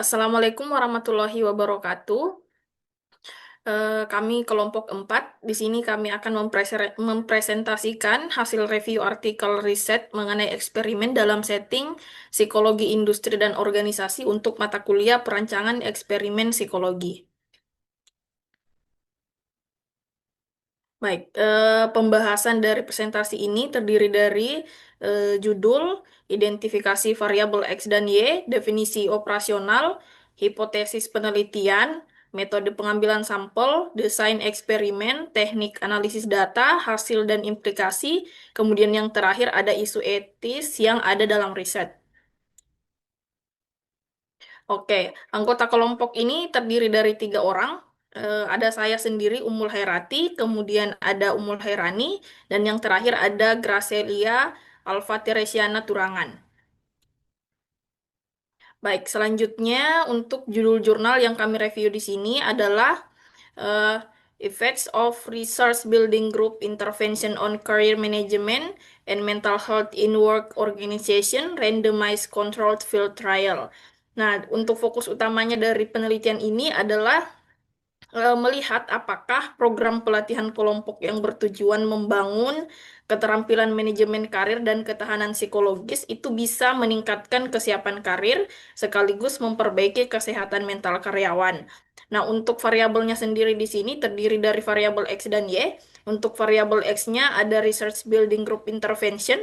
Assalamualaikum warahmatullahi wabarakatuh. Kami kelompok 4. Di sini kami akan mempresentasikan hasil review artikel riset mengenai eksperimen dalam setting psikologi industri dan organisasi untuk mata kuliah perancangan eksperimen psikologi. Baik, pembahasan dari presentasi ini terdiri dari judul, identifikasi variabel X dan Y, definisi operasional, hipotesis penelitian, metode pengambilan sampel, desain eksperimen, teknik analisis data, hasil dan implikasi, kemudian yang terakhir ada isu etis yang ada dalam riset. Oke, anggota kelompok ini terdiri dari 3 orang. Ada saya sendiri, Umul Hairati, kemudian ada Umul Hairani, dan yang terakhir ada Gracelia Alfatiresiana Turangan. Baik, selanjutnya untuk judul jurnal yang kami review di sini adalah eh, Effects of Research Building Group Intervention on Career Management and Mental Health in Work Organization Randomized Controlled Field Trial. Nah, untuk fokus utamanya dari penelitian ini adalah melihat apakah program pelatihan kelompok yang bertujuan membangun keterampilan manajemen karir dan ketahanan psikologis itu bisa meningkatkan kesiapan karir sekaligus memperbaiki kesehatan mental karyawan. Nah, untuk variabelnya sendiri di sini terdiri dari variabel X dan Y. Untuk variabel X-nya ada Research Building Group Intervention.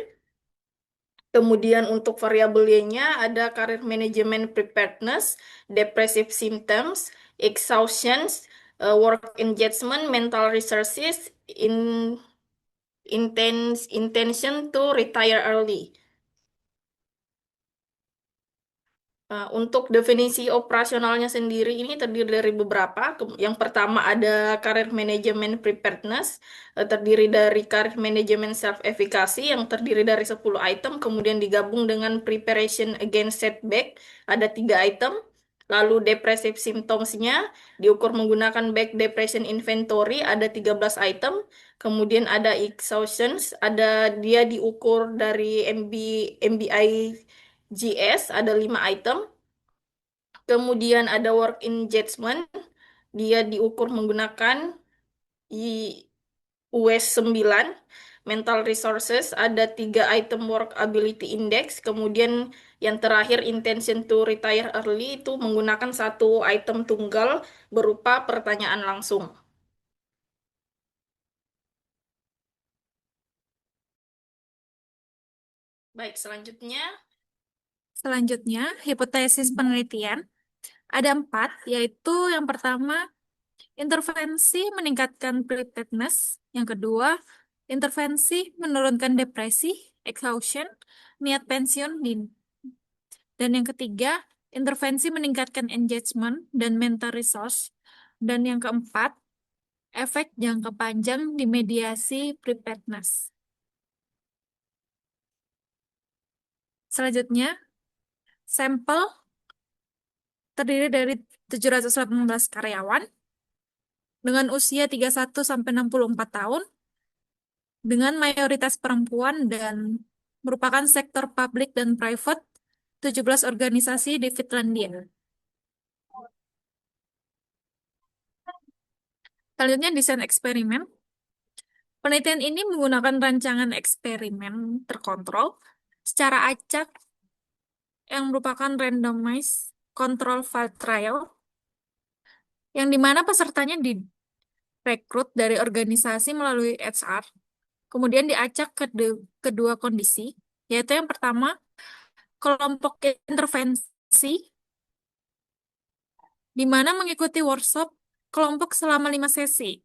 Kemudian untuk variabel Y-nya ada Career Management Preparedness, Depressive Symptoms, Exhaustions, Work Engagement, Mental Resources, Intention to Retire Early. Untuk definisi operasionalnya sendiri ini terdiri dari beberapa. Yang pertama ada Career Management Preparedness, terdiri dari Career Management Self-Efficacy yang terdiri dari 10 item, kemudian digabung dengan Preparation Against Setback, ada 3 item. Lalu Depressive Symptoms-nya diukur menggunakan Back Depression Inventory, ada 13 item. Kemudian ada Exhaustions, dia diukur dari MBI GS, ada 5 item. Kemudian ada work engagement, dia diukur menggunakan US 9. Mental resources, ada 3 item work ability index. Kemudian yang terakhir intention to retire early itu menggunakan 1 item tunggal berupa pertanyaan langsung. Baik, selanjutnya. Selanjutnya, hipotesis penelitian ada 4, yaitu yang pertama, intervensi meningkatkan preparedness. Yang kedua, intervensi menurunkan depresi, exhaustion, niat pensiun dini. Dan yang ketiga, intervensi meningkatkan engagement dan mental resource. Dan yang keempat, efek jangka panjang di mediasi preparedness. Selanjutnya, sampel terdiri dari 718 karyawan dengan usia 31 sampai 64 tahun, dengan mayoritas perempuan dan merupakan sektor publik dan private, 17 organisasi di Finlandia. Selanjutnya, desain eksperimen. Penelitian ini menggunakan rancangan eksperimen terkontrol secara acak yang merupakan randomized control field trial, yang dimana pesertanya direkrut dari organisasi melalui HR. Kemudian diacak kedua kondisi, yaitu yang pertama, kelompok intervensi, di mana mengikuti workshop kelompok selama 5 sesi,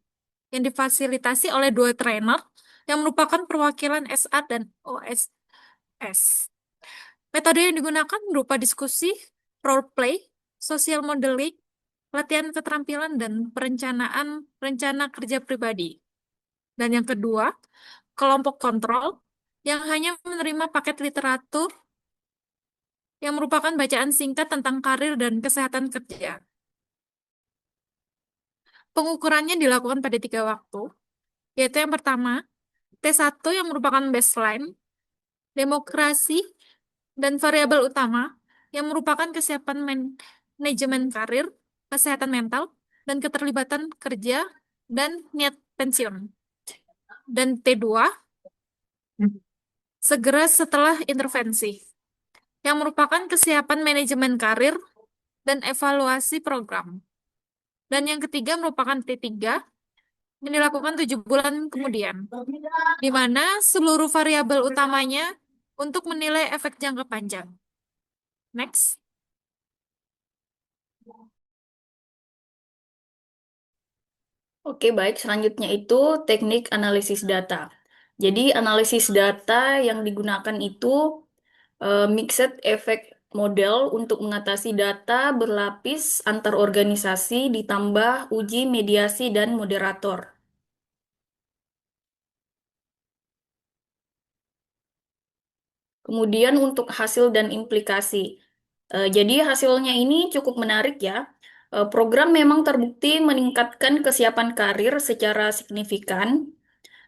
yang difasilitasi oleh 2 trainer, yang merupakan perwakilan SR dan OSS. Metode yang digunakan berupa diskusi, role play, social modeling, latihan keterampilan, dan perencanaan rencana kerja pribadi. Dan yang kedua, kelompok kontrol yang hanya menerima paket literatur yang merupakan bacaan singkat tentang karir dan kesehatan kerja. Pengukurannya dilakukan pada 3 waktu, yaitu yang pertama, T1 yang merupakan baseline, demokrasi, dan variabel utama yang merupakan kesiapan manajemen karir, kesehatan mental, dan keterlibatan kerja, dan niat pensiun. Dan T2, segera setelah intervensi, yang merupakan kesiapan manajemen karir dan evaluasi program. Dan yang ketiga merupakan T3, yang dilakukan 7 bulan kemudian, di mana seluruh variabel utamanya untuk menilai efek jangka panjang. Next. Oke, baik. Selanjutnya itu teknik analisis data. Jadi, analisis data yang digunakan itu mixed effect model untuk mengatasi data berlapis antar organisasi ditambah uji mediasi dan moderator. Kemudian untuk hasil dan implikasi. Jadi hasilnya ini cukup menarik ya. Program memang terbukti meningkatkan kesiapan karir secara signifikan.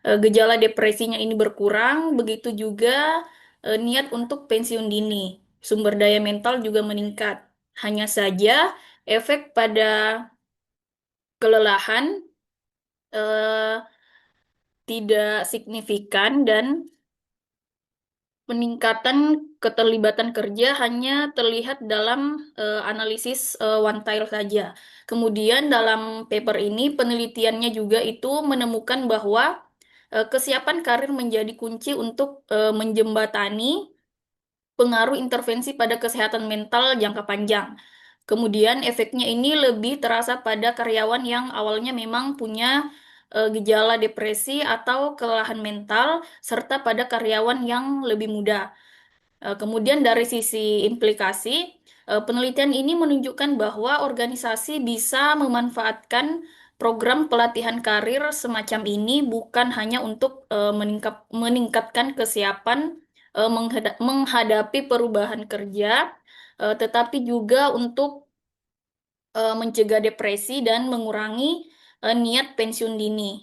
Gejala depresinya ini berkurang, begitu juga niat untuk pensiun dini. Sumber daya mental juga meningkat. Hanya saja efek pada kelelahan eh, tidak signifikan dan peningkatan keterlibatan kerja hanya terlihat dalam analisis one tile saja. Kemudian dalam paper ini penelitiannya juga itu menemukan bahwa kesiapan karir menjadi kunci untuk menjembatani pengaruh intervensi pada kesehatan mental jangka panjang. Kemudian efeknya ini lebih terasa pada karyawan yang awalnya memang punya gejala depresi atau kelelahan mental, serta pada karyawan yang lebih muda. Kemudian dari sisi implikasi, penelitian ini menunjukkan bahwa organisasi bisa memanfaatkan program pelatihan karir semacam ini bukan hanya untuk meningkatkan kesiapan menghadapi perubahan kerja, tetapi juga untuk mencegah depresi dan mengurangi niat pensiun dini.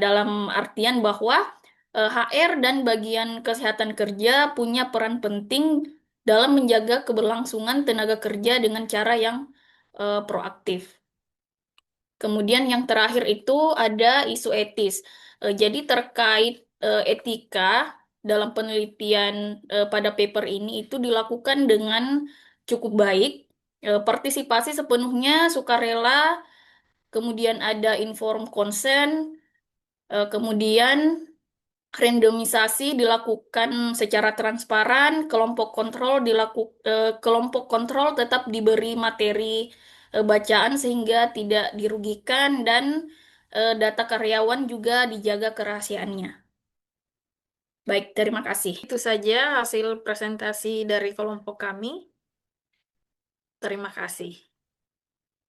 Dalam artian bahwa HR dan bagian kesehatan kerja punya peran penting dalam menjaga keberlangsungan tenaga kerja dengan cara yang proaktif. Kemudian yang terakhir itu ada isu etis. Jadi terkait etika dalam penelitian pada paper ini itu dilakukan dengan cukup baik. Partisipasi sepenuhnya sukarela, kemudian ada informed consent, kemudian randomisasi dilakukan secara transparan, kelompok kontrol tetap diberi materi bacaan sehingga tidak dirugikan dan data karyawan juga dijaga kerahasiaannya. Baik, terima kasih. Itu saja hasil presentasi dari kelompok kami. Terima kasih.